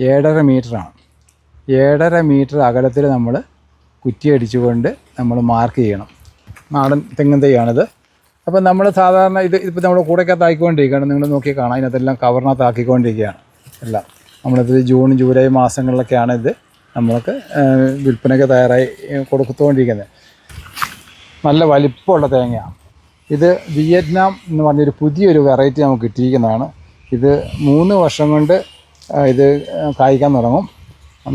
7.5 മീറ്ററാണ്. 7.5 മീറ്റർ അകലത്തിൽ നമ്മൾ കുറ്റിയടിച്ചുകൊണ്ട് നമ്മൾ മാർക്ക് ചെയ്യണം. നാടൻ തെങ്ങിൻ തൈയാണിത്. അപ്പം നമ്മൾ സാധാരണ ഇതിപ്പോൾ നമ്മൾ കൂടക്കകത്താക്കിക്കൊണ്ടിരിക്കുകയാണ്. നിങ്ങൾ നോക്കി കാണാം, അതിനകത്തെല്ലാം കവറിനകത്താക്കിക്കൊണ്ടിരിക്കുകയാണ് എല്ലാം. നമ്മളിത് ജൂൺ ജൂലൈ മാസങ്ങളിലൊക്കെയാണ് ഇത് നമ്മൾക്ക് വിൽപ്പനയ്ക്ക് തയ്യാറായി കൊടുത്തുകൊണ്ടിരിക്കുന്നത്. നല്ല വലിപ്പമുള്ള തേങ്ങയാണ് ഇത്. വിയറ്റ്നാം എന്ന് പറഞ്ഞൊരു പുതിയൊരു വെറൈറ്റി നമുക്ക് കിട്ടിയിരിക്കുന്നതാണ്. ഇത് 3 വർഷം കൊണ്ട് ഇത് കായ്ക്കാൻ തുടങ്ങും.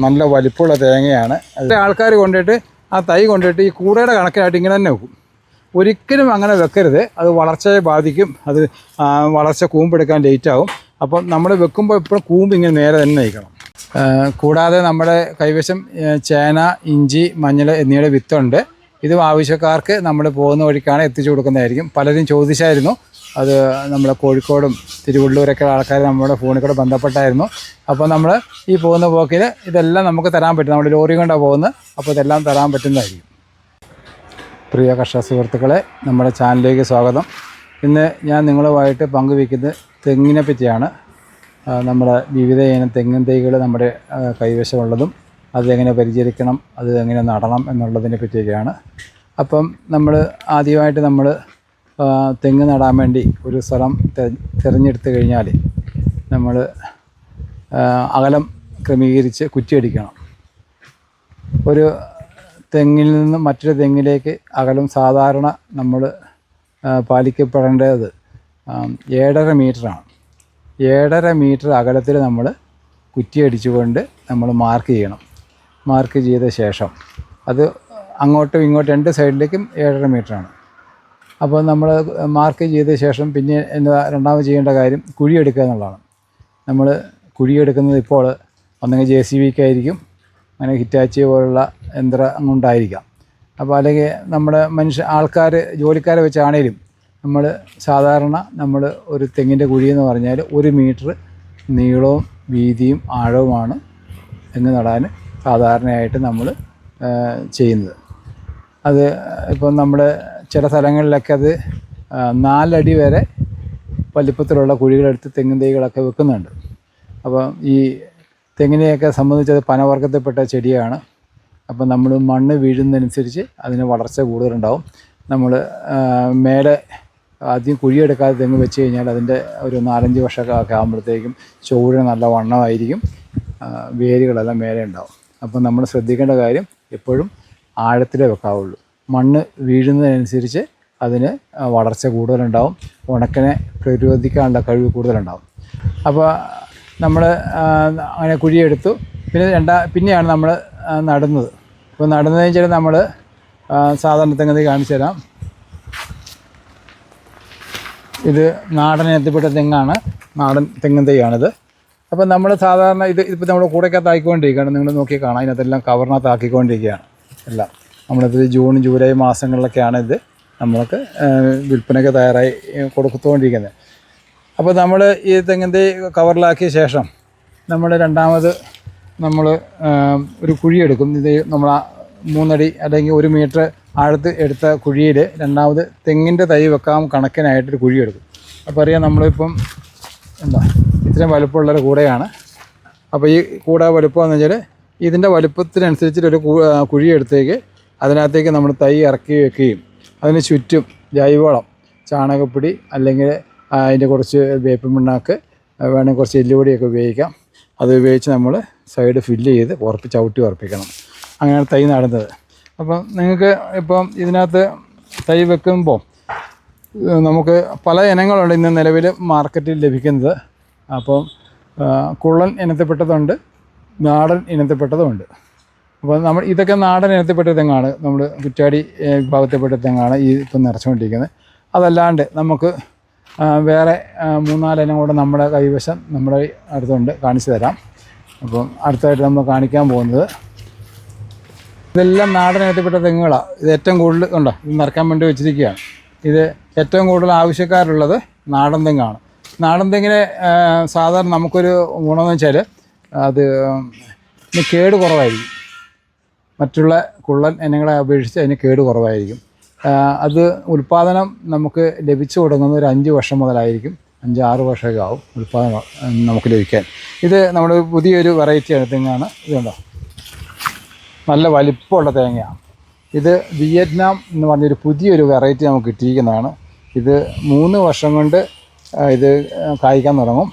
നല്ല വലിപ്പമുള്ള തേങ്ങയാണ്. അത് ആൾക്കാർ കൊണ്ടിട്ട് ആ തൈ കൊണ്ടിട്ട് ഈ കൂടയുടെ കണക്കിനായിട്ട് ഇങ്ങനെ തന്നെ വെക്കും. ഒരിക്കലും അങ്ങനെ വെക്കരുത്, അത് വളർച്ചയെ ബാധിക്കും. അത് വളർച്ച കൂമ്പെടുക്കാൻ ലേറ്റാവും. അപ്പം നമ്മൾ വെക്കുമ്പോൾ എപ്പോഴും കൂമ്പ് ഇങ്ങനെ നേരെ തന്നെ നയിക്കണം. കൂടാതെ നമ്മുടെ കൈവശം ചേന, ഇഞ്ചി, മഞ്ഞൾ എന്നിവയുടെ വിത്തുണ്ട്. ഇത് ആവശ്യക്കാർക്ക് നമ്മൾ പോകുന്ന വഴിക്കാണ് എത്തിച്ചു കൊടുക്കുന്നതായിരിക്കും. പലരും ചോദിച്ചായിരുന്നു. അത് നമ്മുടെ കോഴിക്കോടും തിരുവള്ളൂരൊക്കെ ആൾക്കാർ നമ്മുടെ ഫോണിൽ കൂടെ ബന്ധപ്പെട്ടായിരുന്നു. അപ്പോൾ നമ്മൾ ഈ പോകുന്ന പോക്കിൽ ഇതെല്ലാം നമുക്ക് തരാൻ പറ്റും. നമ്മൾ ലോറി കൊണ്ടാണ് പോകുന്നത്. അപ്പോൾ ഇതെല്ലാം തരാൻ പറ്റുന്നതായിരിക്കും. പ്രിയ കർഷക സുഹൃത്തുക്കളെ, നമ്മുടെ ചാനലിലേക്ക് സ്വാഗതം. ഇന്ന് ഞാൻ നിങ്ങളുമായിട്ട് പങ്കുവയ്ക്കുന്നത് തെങ്ങിനെ പറ്റിയാണ്. നമ്മുടെ വിവിധ ഇനം തെങ്ങിൻ തൈകൾ നമ്മുടെ കൈവശമുള്ളതും അതെങ്ങനെ പരിചരിക്കണം, അത് എങ്ങനെ നടണം എന്നുള്ളതിനെ പറ്റിയൊക്കെയാണ്. അപ്പം നമ്മൾ ആദ്യമായിട്ട് നമ്മൾ തെങ്ങ് നടാൻ വേണ്ടി ഒരു സ്ഥലം തിരഞ്ഞെടുത്ത് കഴിഞ്ഞാൽ നമ്മൾ അകലം ക്രമീകരിച്ച് കുറ്റിയടിക്കണം. ഒരു തെങ്ങിൽ നിന്ന് മറ്റൊരു തെങ്ങിലേക്ക് അകലം സാധാരണ നമ്മൾ പാലിക്കപ്പെടേണ്ടത് 7.5 മീറ്ററാണ്. 7.5 മീറ്റർ അകലത്തിൽ നമ്മൾ കുറ്റിയടിച്ചുകൊണ്ട് നമ്മൾ മാർക്ക് ചെയ്യണം. മാർക്ക് ചെയ്ത ശേഷം അത് അങ്ങോട്ടും ഇങ്ങോട്ടും 2 സൈഡിലേക്കും 7.5 മീറ്ററാണ്. അപ്പോൾ നമ്മൾ മാർക്ക് ചെയ്ത ശേഷം പിന്നെ രണ്ടാമത് ചെയ്യേണ്ട കാര്യം കുഴിയെടുക്കുക എന്നുള്ളതാണ്. നമ്മൾ കുഴിയെടുക്കുന്നത് ഇപ്പോൾ ഒന്നെങ്കിൽ JCBക്കായിരിക്കും, അങ്ങനെ ഹിറ്റാച്ചി പോലുള്ള യന്ത്രം കൊണ്ടായിരിക്കാം. അപ്പോൾ അല്ലെങ്കിൽ നമ്മുടെ ആൾക്കാർ ജോലിക്കാരെ വെച്ചാണേലും നമ്മൾ സാധാരണ നമ്മൾ ഒരു തെങ്ങിൻ്റെ കുഴി എന്ന് പറഞ്ഞാൽ 1 മീറ്റർ നീളവും വീതിയും ആഴവുമാണ് തെങ്ങ് നടാൻ സാധാരണയായിട്ട് നമ്മൾ ചെയ്യുന്നത്. അത് ഇപ്പം നമ്മൾ ചില സ്ഥലങ്ങളിലൊക്കെ അത് 4 അടി വരെ വലിപ്പത്തിലുള്ള കുഴികളെടുത്ത് തെങ്ങിൻ തൈകളൊക്കെ വെക്കുന്നുണ്ട്. അപ്പം ഈ തെങ്ങിനെയൊക്കെ സംബന്ധിച്ചത് പനവർഗ്ഗത്തിൽപ്പെട്ട ചെടിയാണ്. അപ്പം നമ്മൾ മണ്ണ് വീഴുന്നതനുസരിച്ച് അതിന് വളർച്ച കൂടുതലുണ്ടാവും. നമ്മൾ മേലെ ആദ്യം കുഴിയെടുക്കാതെ തെങ്ങ് വെച്ച് കഴിഞ്ഞാൽ അതിൻ്റെ ഒരു 4-5 വർഷമൊക്കെ ആകുമ്പോഴത്തേക്കും ചുവടിന് നല്ല വണ്ണമായിരിക്കും, വേരുകളെല്ലാം മേലെ ഉണ്ടാവും. അപ്പം നമ്മൾ ശ്രദ്ധിക്കേണ്ട കാര്യം എപ്പോഴും ആഴത്തിലേ വെക്കാവുള്ളൂ. മണ്ണ് വീഴുന്നതിനനുസരിച്ച് അതിന് വളർച്ച കൂടുതലുണ്ടാവും, ഉണക്കിനെ പ്രതിരോധിക്കാനുള്ള കഴിവ് കൂടുതലുണ്ടാവും. അപ്പോൾ നമ്മൾ അങ്ങനെ കുഴിയെടുത്തു. പിന്നെയാണ് നമ്മൾ നടുന്നത്. ഇപ്പോൾ നടുന്നതെന്ന് വെച്ചാൽ നമ്മൾ സാധാരണ തെങ്ങിൻ തൈ കാണിച്ചു തരാം. ഇത് നാടൻ ഇനത്തിൽപ്പെട്ട തെങ്ങാണ്, നാടൻ തെങ്ങിൻ തൈയാണിത്. അപ്പം നമ്മൾ സാധാരണ ഇതിപ്പോൾ നമ്മൾ കൂടക്കകത്താക്കിക്കൊണ്ടിരിക്കുകയാണ്. നിങ്ങൾ നോക്കി കാണാം, അതിനകത്തെല്ലാം കവറിനകത്താക്കിക്കൊണ്ടിരിക്കുകയാണ് എല്ലാം. നമ്മളിത് ജൂൺ ജൂലൈ മാസങ്ങളിലൊക്കെയാണ് ഇത് നമ്മൾക്ക് വിൽപ്പനയ്ക്ക് തയ്യാറായി കൊടുത്തുകൊണ്ടിരിക്കുന്നത്. അപ്പോൾ നമ്മൾ ഈ തെങ്ങിൻ തൈ കവറിലാക്കിയ ശേഷം നമ്മൾ രണ്ടാമത് നമ്മൾ ഒരു കുഴിയെടുക്കും. ഇത് നമ്മൾ 3 അടി അല്ലെങ്കിൽ 1 മീറ്റർ ആഴത്ത് എടുത്ത കുഴിയിൽ രണ്ടാമത് തെങ്ങിൻ്റെ തൈ വെക്കാൻ കണക്കിനായിട്ടൊരു കുഴിയെടുക്കും. അപ്പോൾ അറിയാം, നമ്മളിപ്പം ഇത്രയും വലുപ്പമുള്ളൊരു കൂടയാണ്. അപ്പോൾ ഈ കൂട വലുപ്പം എന്ന് വെച്ചാൽ ഇതിൻ്റെ വലുപ്പത്തിനനുസരിച്ചിട്ടൊരു കുഴിയെടുത്തേക്ക് അതിനകത്തേക്ക് നമ്മൾ തൈ ഇറക്കി വെക്കുകയും അതിന് ചുറ്റും ജൈവവളം, ചാണകപ്പൊടി അല്ലെങ്കിൽ അതിൻ്റെ കുറച്ച് വേപ്പിൻ പിണ്ണാക്ക്, വേണമെങ്കിൽ കുറച്ച് എല്ലുപൊടിയൊക്കെ ഉപയോഗിക്കാം. അത് ഉപയോഗിച്ച് നമ്മൾ സൈഡ് ഫില്ല് ചെയ്ത് ചവിട്ടി ഉറപ്പിക്കണം. അങ്ങനെയാണ് തൈ നടുന്നത്. അപ്പം നിങ്ങൾക്ക് ഇപ്പം ഇതിനകത്ത് തൈ വെക്കുമ്പോൾ നമുക്ക് പല ഇനങ്ങളുണ്ട് ഇന്ന് നിലവിൽ മാർക്കറ്റിൽ ലഭിക്കുന്നത്. അപ്പം കുള്ളൻ ഇനത്തിൽപ്പെട്ടതുണ്ട്, നാടൻ ഇനത്തിൽപ്പെട്ടതുമുണ്ട്. അപ്പോൾ നമ്മൾ ഇതൊക്കെ നാടൻ ഇനത്തിൽപ്പെട്ട തെങ്ങാണ്, നമ്മൾ കുറ്റാടി വിഭാഗത്തിൽപ്പെട്ട തെങ്ങാണ് ഈ ഇപ്പം നിറച്ചുകൊണ്ടിരിക്കുന്നത്. അതല്ലാണ്ട് നമുക്ക് വേറെ 3-4 ഇനം കൂടെ നമ്മുടെ കൈവശം നമ്മുടെ അടുത്തുണ്ട്, കാണിച്ചു തരാം. അപ്പം അടുത്തായിട്ട് നമ്മൾ കാണിക്കാൻ പോകുന്നത് ഇതെല്ലാം നാടൻ ഇനത്തിൽപ്പെട്ട തെങ്ങുകളാണ്. ഇത് ഏറ്റവും കൂടുതൽ ഉണ്ടോ, ഇത് നിറയ്ക്കാൻ വേണ്ടി വെച്ചിരിക്കുകയാണ്. ഇത് ഏറ്റവും കൂടുതൽ ആവശ്യക്കാരുള്ളത് നാടൻ തെങ്ങാണ്. നാടൻ തെങ്ങിന് സാധാരണ നമുക്കൊരു ഗുണമെന്ന് വെച്ചാൽ അത് കേട് കുറവായിരിക്കും. മറ്റുള്ള കുള്ളൻ ഇനങ്ങളെ അപേക്ഷിച്ച് അതിന് കേട് കുറവായിരിക്കും. അത് ഉൽപ്പാദനം നമുക്ക് ലഭിച്ചു തുടങ്ങുന്ന ഒരു 5 വർഷം മുതലായിരിക്കും 5-6 വർഷമൊക്കെ ആവും ഉൽപ്പാദനം നമുക്ക് ലഭിക്കാൻ. ഇത് നമ്മൾ പുതിയൊരു വെറൈറ്റിയാണ് തെങ്ങാണ്. ഇതുണ്ടോ, നല്ല വലിപ്പമുള്ള തേങ്ങയാണ്. ഇത് വിയറ്റ്നാം എന്ന് പറഞ്ഞൊരു പുതിയൊരു വെറൈറ്റി നമുക്ക് കിട്ടിയിരിക്കുന്നതാണ്. ഇത് 3 വർഷം കൊണ്ട് ഇത് കായ്ക്കാൻ തുടങ്ങും.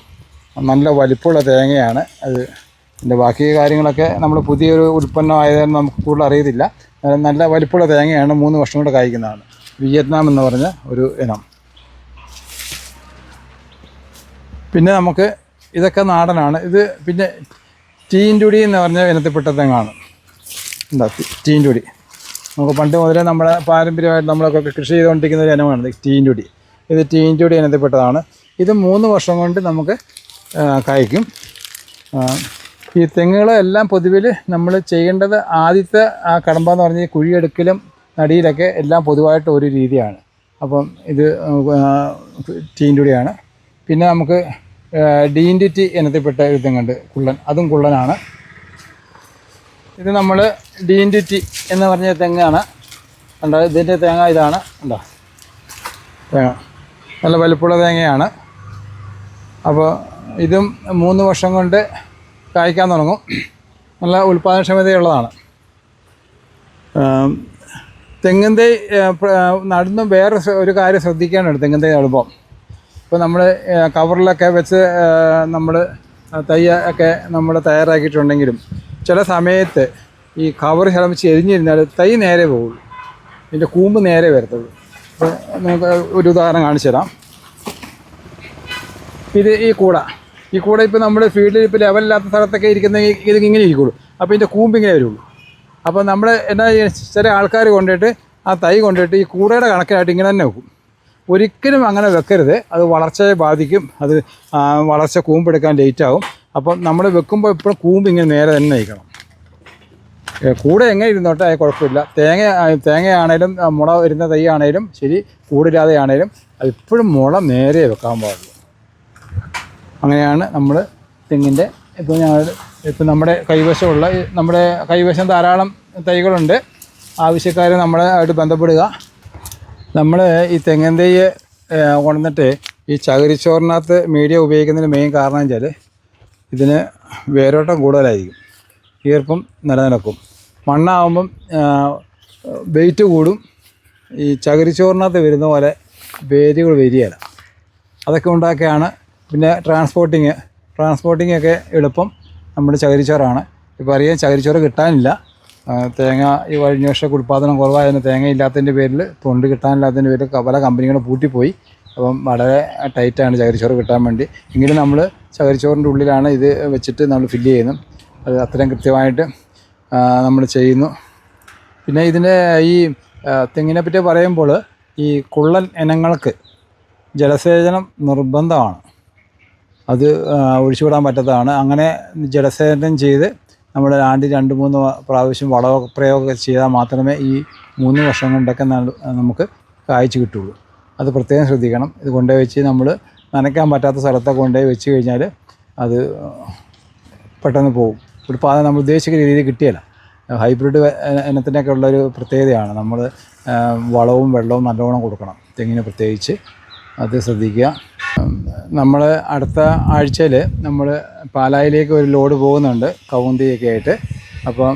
നല്ല വലിപ്പമുള്ള തേങ്ങയാണ്. അത് ഇതിൻ്റെ ബാക്കി കാര്യങ്ങളൊക്കെ നമ്മൾ പുതിയൊരു ഉൽപ്പന്നമായതെന്ന് നമുക്ക് കൂടുതൽ അറിയത്തില്ല. നല്ല വലിപ്പമുള്ള തേങ്ങയാണ്, 3 വർഷം കൊണ്ട് കായ്ക്കുന്നതാണ്. വിയറ്റ്നാം എന്ന് പറഞ്ഞ ഒരു ഇനം. പിന്നെ നമുക്ക് ഇതൊക്കെ നാടനാണ്. ഇത് പിന്നെ ടീൻറ്റുടി എന്ന് പറഞ്ഞ ഇനത്തിൽപ്പെട്ട തെങ്ങാണ്. എന്താ ടീൻറ്റുടി, നമുക്ക് പണ്ട് മുതലേ നമ്മുടെ പാരമ്പര്യമായിട്ട് നമ്മളൊക്കെ കൃഷി ചെയ്തുകൊണ്ടിരിക്കുന്ന ഒരു ഇനമാണ് ടീൻറ്റുടി. ഇത് ടീൻറ്റുടി ഇനത്തിൽപ്പെട്ടതാണ്. ഇത് 3 വർഷം കൊണ്ട് നമുക്ക് കായ്ക്കും. ഈ തെങ്ങുകളെല്ലാം പൊതുവിൽ നമ്മൾ ചെയ്യേണ്ടത് ആദ്യത്തെ ആ കടമ്പെന്ന് പറഞ്ഞാൽ കുഴിയെടുക്കലും നടിയിലൊക്കെ എല്ലാം പൊതുവായിട്ട് ഒരു രീതിയാണ്. അപ്പം ഇത് ടീൻറ്റുടിയാണ്. പിന്നെ നമുക്ക് ഡീൻഡിറ്റി ഇനത്തിൽപ്പെട്ട ഒരു തെങ്ങുണ്ട്, കുള്ളൻ. അതും കുള്ളനാണ്. ഇത് നമ്മൾ ഡീൻഡിറ്റി എന്ന് പറഞ്ഞ തെങ്ങാണ്. ഉണ്ടോ, ഇതിൻ്റെ തേങ്ങ ഇതാണ്. ഉണ്ടോ തേങ്ങ നല്ല വലിപ്പമുള്ള തേങ്ങയാണ്. അപ്പോൾ ഇതും 3 വർഷം കൊണ്ട് കായ്ക്കാൻ തുടങ്ങും. നല്ല ഉൽപ്പാദനക്ഷമതയുള്ളതാണ്. തെങ്ങിൻ തൈ നടുന്ന വേറെ ഒരു കാര്യം ശ്രദ്ധിക്കാനുണ്ട്. തെങ്ങിൻ തൈ നടുമ്പം ഇപ്പോൾ നമ്മൾ കവറിലൊക്കെ വെച്ച് നമ്മൾ തൈ ഒക്കെ നമ്മൾ തയ്യാറാക്കിയിട്ടുണ്ടെങ്കിലും ചില സമയത്ത് ഈ കവർ ചിലപ്പോൾ ചെരിഞ്ഞിരുന്നാൽ തൈ നേരെ പോകുള്ളൂ, ഇതിൻ്റെ കൂമ്പ് നേരെ വരത്തുള്ളൂ. അപ്പോൾ നമുക്ക് ഒരു ഉദാഹരണം കാണിച്ചു തരാം. ഇത് ഈ കൂട ഇപ്പോൾ നമ്മൾ ഫീൽഡിൽ ഇപ്പോൾ ലെവലില്ലാത്ത സ്ഥലത്തൊക്കെ ഇരിക്കുന്ന ഇത് ഇങ്ങനെ ഇരിക്കുള്ളൂ. അപ്പോൾ ഇതിൻ്റെ കൂമ്പ് ഇങ്ങനെ വരുള്ളൂ. അപ്പോൾ നമ്മൾ എന്നാ ചില ആൾക്കാർ കൊണ്ടിട്ട് ആ തൈ കൊണ്ടിട്ട് ഈ കൂടയുടെ കണക്കായിട്ട് ഇങ്ങനെ തന്നെ വെക്കും. ഒരിക്കലും അങ്ങനെ വെക്കരുത്, അത് വളർച്ചയെ ബാധിക്കും. അത് വളർച്ച കൂമ്പെടുക്കാൻ ലേറ്റാകും. അപ്പം നമ്മൾ വെക്കുമ്പോൾ എപ്പോഴും കൂമ്പ് ഇങ്ങനെ നേരെ തന്നെ നയിക്കണം. കൂടെ എങ്ങനെ ഇരുന്നോട്ടെ അത് കുഴപ്പമില്ല. തേങ്ങയാണേലും മുള വരുന്ന തൈ ആണേലും ശരി, കൂടില്ലാതെ ആണേലും അത് ഇപ്പോഴും മുള നേരെ വെക്കാൻ പാടുള്ളൂ. അങ്ങനെയാണ് നമ്മൾ തെങ്ങിൻ്റെ ഇപ്പം നമ്മുടെ കൈവശം ധാരാളം തൈകളുണ്ട്. ആവശ്യക്കാർ നമ്മളെ ആയിട്ട് ബന്ധപ്പെടുക. നമ്മൾ ഈ തെങ്ങിൻ തൈ കൊണ്ടുവന്നിട്ട് ഈ ചകിരിച്ചോറിനകത്ത് മീഡിയ ഉപയോഗിക്കുന്നതിന് മെയിൻ കാരണം വെച്ചാൽ ഇതിന് വേരോട്ടം കൂടുതലായിരിക്കും, ഈർപ്പം നിലനിൽക്കും. മണ്ണാകുമ്പം വെയിറ്റ് കൂടും. ഈ ചകിരിച്ചോറിനകത്ത് വരുന്ന പോലെ വേരുകൾ വരികയില്ല. അതൊക്കെ ഉണ്ടാക്കിയാണ്. പിന്നെ ട്രാൻസ്പോർട്ടിങ് ഒക്കെ എളുപ്പം നമ്മുടെ ചകിരിച്ചോറാണ്. ഇപ്പോൾ അറിയാം, ചകിരിച്ചോറ് കിട്ടാനില്ല. തേങ്ങ ഈ കഴിഞ്ഞ വർഷമൊക്കെ ഉൽപ്പാദനം കുറവായതിന് തേങ്ങ ഇല്ലാത്തതിൻ്റെ പേരിൽ, തൊണ്ട് കിട്ടാനില്ലാത്തതിൻ്റെ പേരിൽ പല കമ്പനികളും പൂട്ടിപ്പോയി. അപ്പം വളരെ ടൈറ്റാണ് ചകിരിച്ചോറ് കിട്ടാൻ വേണ്ടി. എങ്കിലും നമ്മൾ ചകിരിച്ചോറിൻ്റെ ഉള്ളിലാണ് ഇത് വെച്ചിട്ട് നമ്മൾ ഫില്ല് ചെയ്യുന്നു. അത് അത്രയും കൃത്യമായിട്ട് നമ്മൾ ചെയ്യുന്നു. പിന്നെ ഇതിൻ്റെ ഈ തെങ്ങിനെ പറ്റി പറയുമ്പോൾ ഈ കുള്ളൻ ഇനങ്ങൾക്ക് ജലസേചനം നിർബന്ധമാണ്. അത് ഒഴിച്ചുവിടാൻ പറ്റാത്തതാണ്. അങ്ങനെ ജലസേചനം ചെയ്ത് നമ്മൾ ആണ്ടിൽ 2-3 പ്രാവശ്യം വളപ്രയോഗം ചെയ്താൽ മാത്രമേ ഈ 3 വർഷം കൊണ്ടൊക്കെ നമുക്ക് കായ്ച്ച് കിട്ടുള്ളൂ. അത് പ്രത്യേകം ശ്രദ്ധിക്കണം. ഇത് കൊണ്ടുപോയി വെച്ച് നമ്മൾ നനയ്ക്കാൻ പറ്റാത്ത സ്ഥലത്തൊക്കെ കൊണ്ടുപോയി വെച്ച് കഴിഞ്ഞാൽ അത് പെട്ടെന്ന് പോകും. ഉൽപ്പാദനം നമ്മൾ ഉദ്ദേശിക്കുന്ന രീതിയിൽ കിട്ടിയല്ല. ഹൈബ്രിഡ് ഇനത്തിനൊക്കെ ഉള്ളൊരു പ്രത്യേകതയാണ്. നമ്മൾ വളവും വെള്ളവും നല്ലോണം കൊടുക്കണം, തെങ്ങിന് പ്രത്യേകിച്ച്. അത് ശ്രദ്ധിക്കുക. നമ്മൾ അടുത്ത ആഴ്ചയിൽ നമ്മൾ പാലായിലേക്ക് ഒരു ലോഡ് പോകുന്നുണ്ട്, കവുന്തിയൊക്കെ ആയിട്ട്. അപ്പം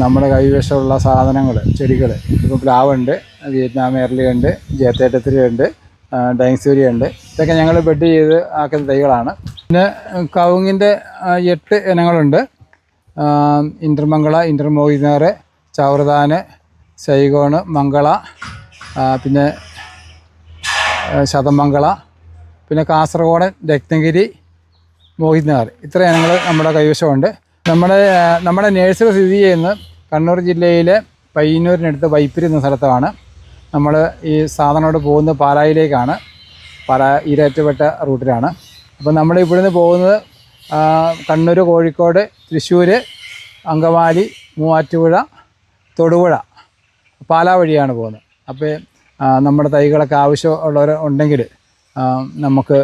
നമ്മുടെ കൈവശമുള്ള സാധനങ്ങൾ, ചെടികൾ, ഇപ്പോൾ പ്ലാവുണ്ട്, വിയറ്റ്നാം എർലിയുണ്ട്, ജേത്തേറ്റത്തിരിയുണ്ട്, ഡൈൻസൂരിയുണ്ട്. ഇതൊക്കെ ഞങ്ങൾ ബെഡ് ചെയ്ത് ആക്കുന്ന തൈകളാണ്. പിന്നെ കവുങ്ങിൻ്റെ 8 ഇനങ്ങളുണ്ട്. ഇൻ്റർമംഗള, ഇൻ്റർമോയിനാറ്, ചൗർദാന്, സൈഗോണ്, മംഗള, പിന്നെ ശതമംഗള, പിന്നെ കാസർഗോഡൻ, രത്നഗിരി, മോഹിത്നഗർ. ഇത്ര ഇനങ്ങൾ നമ്മുടെ കൈവശമുണ്ട്. നമ്മുടെ നഴ്സറി സ്ഥിതി ചെയ്യുന്നത് കണ്ണൂർ ജില്ലയിലെ പയ്യന്നൂരിനടുത്ത് വൈപ്പിരി എന്ന സ്ഥലത്താണ്. നമ്മൾ ഈ സാധനത്തോട് പോകുന്നത് പാലായിലേക്കാണ്. ഈരാറ്റുപേട്ട റൂട്ടിലാണ്. അപ്പോൾ നമ്മൾ ഇവിടുന്ന് പോകുന്നത് കണ്ണൂർ, കോഴിക്കോട്, തൃശ്ശൂർ, അങ്കമാലി, മൂവാറ്റുപുഴ, തൊടുപുഴ, പാലാ വഴിയാണ് പോകുന്നത്. അപ്പോൾ നമ്മുടെ തൈകളൊക്കെ ആവശ്യമുള്ളവർ ഉണ്ടെങ്കിൽ നമുക്ക്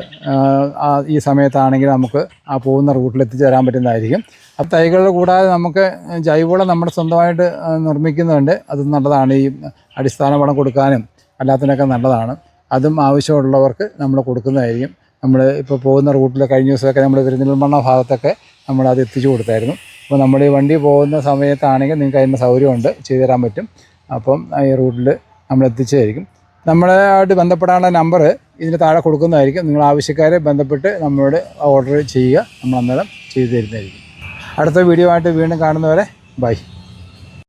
ഈ സമയത്താണെങ്കിൽ നമുക്ക് ആ പോകുന്ന റൂട്ടിൽ എത്തിച്ചേരാൻ പറ്റുന്നതായിരിക്കും. അപ്പോൾ തൈകൾ കൂടാതെ നമുക്ക് ജൈവവളം നമ്മുടെ സ്വന്തമായിട്ട് നിർമ്മിക്കുന്നുണ്ട്. അതും നല്ലതാണ്. ഈ അടിസ്ഥാന വളം കൊടുക്കാനും അല്ലാത്തതിനൊക്കെ നല്ലതാണ്. അതും ആവശ്യമുള്ളവർക്ക് നമ്മൾ കൊടുക്കുന്നതായിരിക്കും. നമ്മൾ ഇപ്പോൾ പോകുന്ന റൂട്ടിൽ കഴിഞ്ഞ ദിവസമൊക്കെ നമ്മൾ പെരിന്തൽമണ്ണ ഭാഗത്തൊക്കെ നമ്മളത് എത്തിച്ചു കൊടുത്തായിരുന്നു. അപ്പോൾ നമ്മൾ ഈ വണ്ടി പോകുന്ന സമയത്താണെങ്കിൽ നിങ്ങൾക്ക് അതിൻ്റെ സൗകര്യമുണ്ട്, ചെയ്തു തരാൻ പറ്റും. അപ്പം ഈ റൂട്ടിൽ നമ്മൾ എത്തിച്ചതായിരിക്കും. നമ്മളായിട്ട് ബന്ധപ്പെടാനുള്ള നമ്പർ ഇതിന് താഴെ കൊടുക്കുന്നതായിരിക്കും. നിങ്ങൾ ആവശ്യക്കാരെ ബന്ധപ്പെട്ട് നമ്മളോട് ഓർഡർ ചെയ്യുക, നമ്മൾ അന്നേരം ചെയ്തു തരുന്നതായിരിക്കും. അടുത്ത വീഡിയോ ആയിട്ട് വീണ്ടും കാണുന്നവരെ ബൈ.